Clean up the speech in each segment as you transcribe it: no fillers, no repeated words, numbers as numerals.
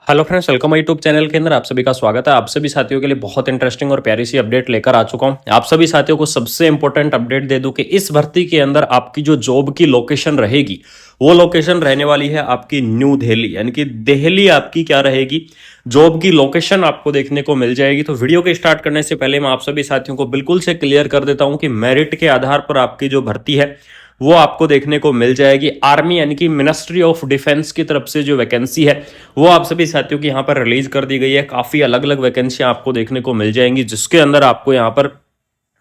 Hello friends, welcome my YouTube channel के अंदर आप सभी का स्वागत है। आप सभी साथियों के लिए बहुत इंटरेस्टिंग और प्यारी सी अपडेट लेकर आ चुका हूं। आप सभी साथियों को सबसे इंपॉर्टेंट अपडेट दे दूं कि इस भर्ती के अंदर आपकी जो जॉब की लोकेशन रहेगी वो लोकेशन रहने वाली है आपकी न्यू दिल्ली, यानी कि दिल्ली आपकी क्या रहेगी, जॉब की लोकेशन आपको देखने को मिल जाएगी। तो वीडियो के स्टार्ट करने से पहले मैं आप सभी साथियों को बिल्कुल से क्लियर कर देता हूं कि मेरिट के आधार पर आपकी जो भर्ती है वो आपको देखने को मिल जाएगी। आर्मी यानी कि मिनिस्ट्री ऑफ डिफेंस की तरफ से जो वैकेंसी है वो आप सभी साथियों की यहाँ पर रिलीज कर दी गई है। काफी अलग अलग वैकेंसियां आपको देखने को मिल जाएंगी, जिसके अंदर आपको यहाँ पर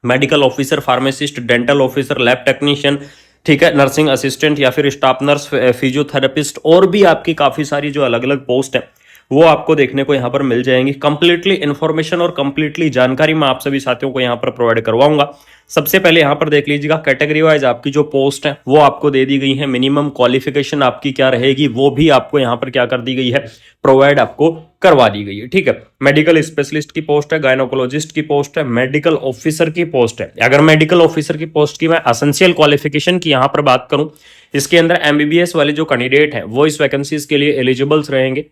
medical officer, pharmacist, dental officer, lab technician, ठीक है, नर्सिंग असिस्टेंट या फिर स्टाफ नर्स, फिजियोथेरेपिस्ट और भी आपकी काफी सारी जो अलग अलग पोस्ट है वो आपको देखने को यहाँ पर मिल जाएंगी। कंप्लीटली इंफॉर्मेशन और कंप्लीटली जानकारी मैं आप सभी साथियों को यहाँ पर प्रोवाइड करवाऊंगा। सबसे पहले यहाँ पर देख लीजिएगा, कैटेगरी वाइज आपकी जो पोस्ट है वो आपको दे दी गई है। मिनिमम क्वालिफिकेशन आपकी क्या रहेगी वो भी आपको यहाँ पर क्या कर दी गई है, प्रोवाइड आपको करवा दी गई है। ठीक है, मेडिकल स्पेशलिस्ट की पोस्ट है, गायनोकोलॉजिस्ट की पोस्ट है, मेडिकल ऑफिसर की पोस्ट है। अगर मेडिकल ऑफिसर की पोस्ट की मैं एसेंशियल क्वालिफिकेशन की यहाँ पर बात करूं, इसके अंदर एमबीबीएस वाले जो कैंडिडेट है वो इस वैकेंसीज के लिए एलिजिबल्स रहेंगे।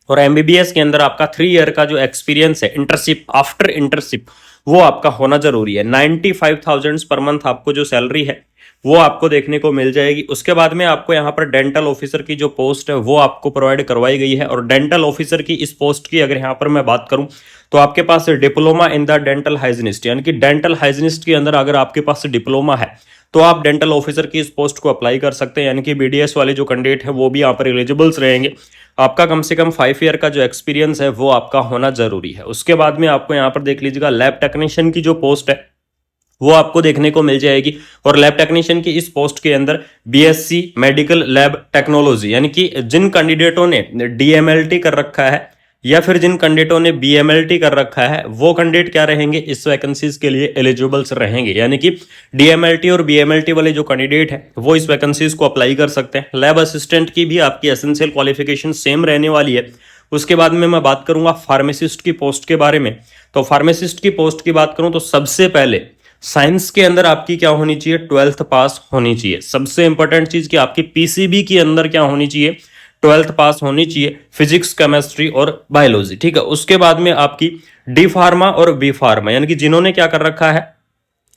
और एमबीबीएस के अंदर आपका 3 ईयर का जो एक्सपीरियंस है, इंटर्नशिप, आफ्टर इंटर्नशिप, वो आपका होना जरूरी है। 95,000 पर मंथ आपको जो सैलरी है वो आपको देखने को मिल जाएगी। उसके बाद में आपको यहाँ पर डेंटल ऑफिसर की जो पोस्ट है वो आपको प्रोवाइड करवाई गई है। और डेंटल ऑफिसर की इस पोस्ट की अगर यहाँ पर मैं बात करूं तो आपके पास diploma in the dental hygienist, यानी कि डेंटल हाइजीनिस्ट के अंदर अगर आपके पास डिप्लोमा है तो आप डेंटल ऑफिसर की इस पोस्ट को अप्लाई कर सकते हैं। यानी कि बीडीएस वाले जो कैंडिडेट है वो भी यहाँ पर एलिजिबल्स रहेंगे। आपका कम से कम 5 ईयर का जो एक्सपीरियंस है वो आपका होना जरूरी है। उसके बाद में आपको यहाँ पर देख लीजिएगा, लैब टेक्नीशियन की जो पोस्ट है वो आपको देखने को मिल जाएगी। और लैब टेक्नीशियन की इस पोस्ट के अंदर बीएससी मेडिकल लैब टेक्नोलॉजी, यानी कि जिन कैंडिडेटों ने डीएमएलटी कर रखा है या फिर जिन कैंडिडेटों ने बीएमएलटी कर रखा है वो कैंडिडेट क्या रहेंगे, इस वैकेंसीज के लिए एलिजिबल्स रहेंगे। यानी कि डीएमएलटी और बीएमएलटी वाले जो कैंडिडेट है वो इस वैकेंसीज को अप्लाई कर सकते हैं। लैब असिस्टेंट की भी आपकी एसेंशियल क्वालिफिकेशन सेम रहने वाली है। उसके बाद में मैं बात करूंगा फार्मासिस्ट की पोस्ट के बारे में। तो फार्मासिस्ट की पोस्ट की बात करूं तो सबसे पहले साइंस के अंदर आपकी क्या होनी चाहिए, 12th पास होनी चाहिए। सबसे इंपॉर्टेंट चीज कि आपकी पीसीबी के अंदर क्या होनी चाहिए, 12th पास होनी चाहिए, फिजिक्स, केमिस्ट्री और बायोलॉजी। ठीक है, उसके बाद में आपकी डी फार्मा और बी फार्मा, यानी कि जिन्होंने क्या कर रखा है,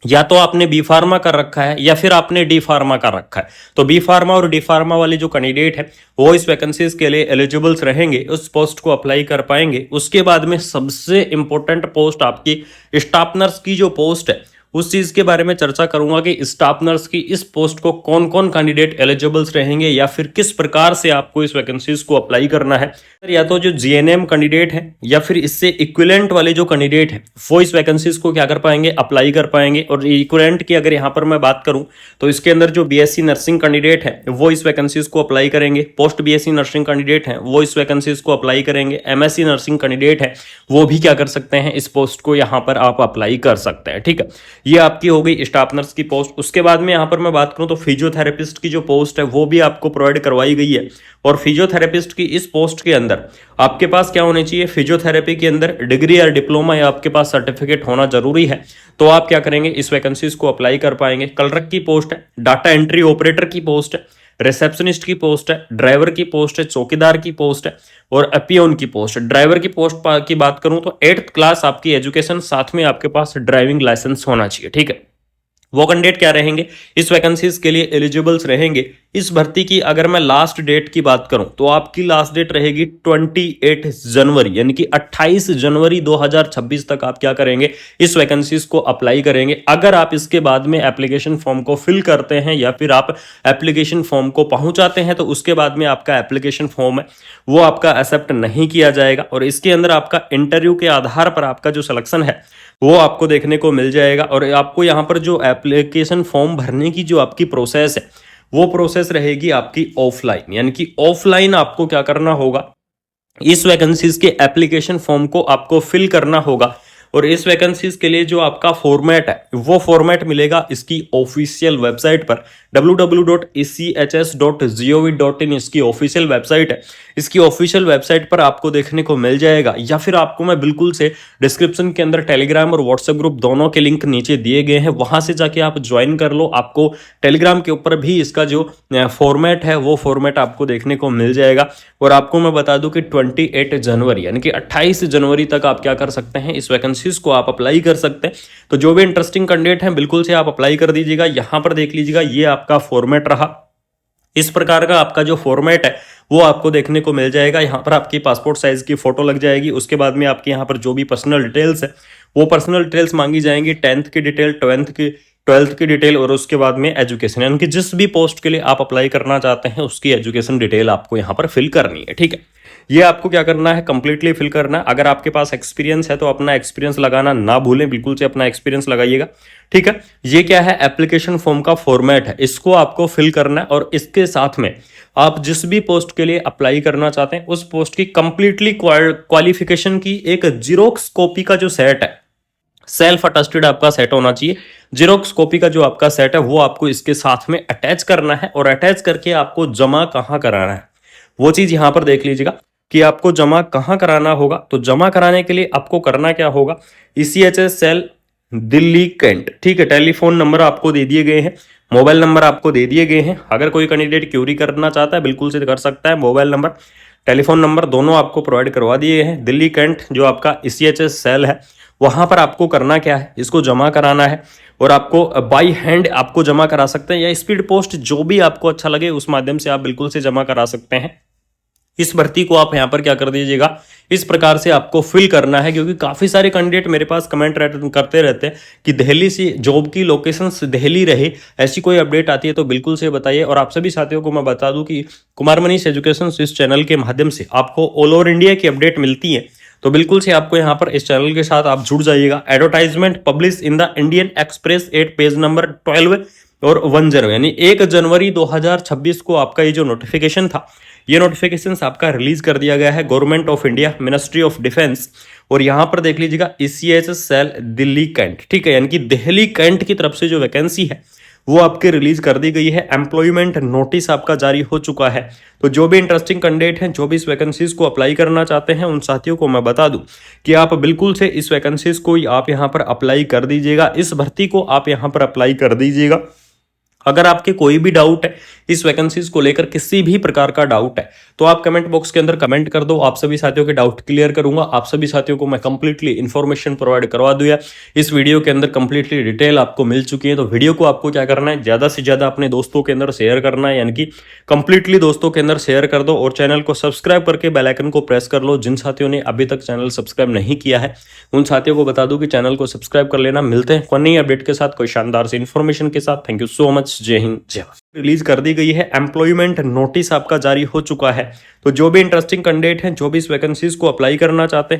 या तो आपने बी फार्मा कर रखा है या फिर आपने डी फार्मा कर रखा है, तो बी फार्मा और डी फार्मा वाले जो कैंडिडेट है वो इस वैकेंसीज के लिए एलिजिबल्स रहेंगे, उस पोस्ट को अप्लाई कर पाएंगे। उसके बाद में सबसे इंपॉर्टेंट पोस्ट आपकी स्टाफ नर्स की जो पोस्ट है उस चीज के बारे में चर्चा करूंगा कि स्टाफ नर्स की इस पोस्ट को कौन कौन कैंडिडेट एलिजिबल्स रहेंगे या फिर किस प्रकार से आपको इस वैकेंसीज को अप्लाई करना है। या तो जो जीएनएम कैंडिडेट है या फिर इससे इक्विवेलेंट वाले जो कैंडिडेट है वो इस वैकेंसीज को क्या कर पाएंगे, अप्लाई कर पाएंगे। और इक्विवेलेंट की अगर यहाँ पर मैं बात करूं तो इसके अंदर जो बीएससी नर्सिंग कैंडिडेट है वो इस वैकेंसीज को अप्लाई करेंगे, पोस्ट बीएससी नर्सिंग कैंडिडेट है वो इस वैकेंसीज को अप्लाई करेंगे, एमएससी नर्सिंग कैंडिडेट है वो भी क्या कर सकते हैं, इस पोस्ट को यहाँ पर आप अप्लाई कर सकते हैं। ठीक है, ये आपकी हो गई स्टाफ नर्स की पोस्ट। उसके बाद में यहां पर मैं बात करूं तो फिजियोथेरेपिस्ट की जो पोस्ट है वो भी आपको प्रोवाइड करवाई गई है। और फिजियोथेरेपिस्ट की इस पोस्ट के अंदर आपके पास क्या होनी चाहिए, फिजियोथेरेपी के अंदर डिग्री या डिप्लोमा या आपके पास सर्टिफिकेट होना जरूरी है। तो आप क्या करेंगे, इस वैकेंसीज को अप्लाई कर पाएंगे। क्लर्क की पोस्ट है, डाटा एंट्री ऑपरेटर की पोस्ट है, रिसेप्शनिस्ट की पोस्ट है, ड्राइवर की पोस्ट है, चौकीदार की पोस्ट है और अपियोन की पोस्ट है। ड्राइवर की पोस्ट की बात करूं तो 8th क्लास आपकी एजुकेशन, साथ में आपके पास ड्राइविंग लाइसेंस होना चाहिए। ठीक है, वो कैंडिडेट क्या रहेंगे, इस वैकेंसीज के लिए एलिजिबल्स रहेंगे। इस भर्ती की अगर मैं लास्ट डेट की बात करूं तो आपकी लास्ट डेट रहेगी 28 जनवरी, यानी कि 28 जनवरी 2026 तक आप क्या करेंगे, इस वैकेंसीज को अप्लाई करेंगे। अगर आप इसके बाद में एप्लीकेशन फॉर्म को फिल करते हैं या फिर आप एप्लीकेशन फॉर्म को पहुंचाते हैं तो उसके बाद में आपका एप्लीकेशन फॉर्म है वो आपका एक्सेप्ट नहीं किया जाएगा। और इसके अंदर आपका इंटरव्यू के आधार पर आपका जो सिलेक्शन है वो आपको देखने को मिल जाएगा। और आपको यहाँ पर जो एप्लीकेशन फॉर्म भरने की जो आपकी प्रोसेस है वो प्रोसेस रहेगी आपकी ऑफलाइन, यानी कि ऑफलाइन आपको क्या करना होगा, इस वैकेंसीज के एप्लीकेशन फॉर्म को आपको फिल करना होगा। और इस वैकेंसीज के लिए जो आपका फॉर्मेट है वो फॉर्मेट मिलेगा इसकी ऑफिशियल वेबसाइट पर www.echs.gov.in इसकी ऑफिशियल वेबसाइट है। इसकी ऑफिशियल वेबसाइट पर आपको देखने को मिल जाएगा, या फिर आपको मैं बिल्कुल से डिस्क्रिप्शन के अंदर टेलीग्राम और व्हाट्सएप ग्रुप दोनों के लिंक नीचे दिए गए हैं, वहां से जाके आप ज्वाइन कर लो। आपको टेलीग्राम के ऊपर भी इसका जो फॉर्मेट है वो फॉर्मेट आपको देखने को मिल जाएगा। और आपको मैं बता दूं कि 28 जनवरी यानी कि 28 जनवरी तक आप क्या कर सकते हैं, इस वैकेंसीज को आप अप्लाई कर सकते हैं। तो जो भी इंटरेस्टिंग कैंडिडेट हैं बिल्कुल से आप अप्लाई कर दीजिएगा। यहां पर देख लीजिएगा, ये आपका फॉर्मेट रहा। इस प्रकार का आपका जो फॉर्मेट है वो आपको देखने को मिल जाएगा। यहाँ पर आपकी पासपोर्ट साइज की फोटो लग जाएगी। उसके बाद में आपके यहाँ पर जो भी पर्सनल डिटेल्स है वो पर्सनल डिटेल्स मांगी जाएंगी, 10th की डिटेल, 12th की डिटेल, और उसके बाद में एजुकेशन, यानी कि जिस भी पोस्ट के लिए आप अप्लाई करना चाहते हैं उसकी एजुकेशन डिटेल आपको यहाँ पर फिल करनी है। ठीक है, ये आपको क्या करना है, कंप्लीटली फिल करना है। अगर आपके पास एक्सपीरियंस है तो अपना एक्सपीरियंस लगाना ना भूलें, बिल्कुल से अपना एक्सपीरियंस लगाइएगा। ठीक है, ये क्या है, एप्लीकेशन फॉर्म का फॉर्मेट है, इसको आपको फिल करना है। और इसके साथ में आप जिस भी पोस्ट के लिए अप्लाई करना चाहते हैं उस पोस्ट की कंप्लीटली क्वालिफिकेशन की एक जीरोक्स कॉपी का जो सेट है, सेल्फ अटेस्टेड आपका सेट होना चाहिए। जीरोक्स कॉपी का जो आपका सेट है वो आपको इसके साथ में अटैच करना है। और अटैच करके आपको जमा कहाँ कराना है वो चीज यहां पर देख लीजिएगा कि आपको जमा कहाँ कराना होगा। तो जमा कराने के लिए आपको करना क्या होगा, ECHS सेल दिल्ली कैंट, ठीक है, टेलीफोन नंबर आपको दे दिए गए हैं, मोबाइल नंबर आपको दे दिए गए हैं। अगर कोई कैंडिडेट क्यूरी करना चाहता है बिल्कुल से कर सकता है। मोबाइल नंबर, टेलीफोन नंबर दोनों आपको प्रोवाइड करवा दिए हैं। दिल्ली कैंट जो आपका ECHS सेल है वहां पर आपको करना क्या है, इसको जमा कराना है। और आपको बाई हैंड आपको जमा करा सकते हैं या स्पीड पोस्ट, जो भी आपको अच्छा लगे उस माध्यम से आप बिल्कुल से जमा करा सकते हैं। इस भर्ती को आप यहां पर क्या कर दीजिएगा, इस प्रकार से आपको फिल करना है। क्योंकि काफी सारे कैंडिडेट मेरे पास कमेंट करते रहते हैं कि दिल्ली से जॉब की लोकेशन दिल्ली रहे, ऐसी कोई अपडेट आती है तो बिल्कुल से बताइए। और आप सभी साथियों को मैं बता दूं कि कुमार मनीष एजुकेशन इस चैनल के माध्यम से आपको ऑल ओवर इंडिया की अपडेट मिलती है। तो बिल्कुल से आपको यहाँ पर इस चैनल के साथ आप जुड़ जाइएगा। Advertisement publish in the Indian Express at page number 12 और 10 यानी 1 जनवरी 2026 को आपका ये जो नोटिफिकेशन था, ये नोटिफिकेशन आपका रिलीज कर दिया गया है government of India, ministry of defence. और यहां पर देख लीजिएगा ECHS सेल दिल्ली कैंट, ठीक है, यानी कि दिल्ली कैंट की तरफ से जो वैकेंसी है वो आपके रिलीज कर दी गई है। एम्प्लॉयमेंट नोटिस आपका जारी हो चुका है। तो जो भी इंटरेस्टिंग कैंडिडेट हैं, जो भी इस वैकेंसीज को अप्लाई करना चाहते हैं, उन साथियों को मैं बता दूं कि आप बिल्कुल से इस वैकेंसीज को आप यहां पर अप्लाई कर दीजिएगा। इस भर्ती को आप यहां पर अप्लाई कर दीजिएगा। अगर आपके कोई भी डाउट है इस वैकेंसीज को लेकर, किसी भी प्रकार का डाउट है, तो आप कमेंट बॉक्स के अंदर कमेंट कर दो। आप सभी साथियों के डाउट क्लियर करूंगा। आप सभी साथियों को मैं कंप्लीटली इन्फॉर्मेशन प्रोवाइड करवा दूंगा। इस वीडियो के अंदर कंप्लीटली डिटेल आपको मिल चुकी है। तो वीडियो को आपको क्या करना है, ज्यादा से ज्यादा अपने दोस्तों के अंदर शेयर करना है, यानी कि कंप्लीटली दोस्तों के अंदर शेयर कर दो। और चैनल को सब्सक्राइब करके बेल आइकन को प्रेस कर लो। जिन साथियों ने अभी तक चैनल सब्सक्राइब नहीं किया है उन साथियों को बता दूं कि चैनल को सब्सक्राइब कर लेना। मिलते हैं कोई नई अपडेट के साथ, कोई शानदार से इन्फॉर्मेशन के साथ। Thank you so much. जय हिंद, जय भारत। रिलीज कर दी गई है, एम्प्लॉयमेंट नोटिस आपका जारी हो चुका है। तो जो भी इंटरेस्टिंग कैंडिडेट हैं, जो भी इस वैकेंसीज को अप्लाई करना चाहते हैं,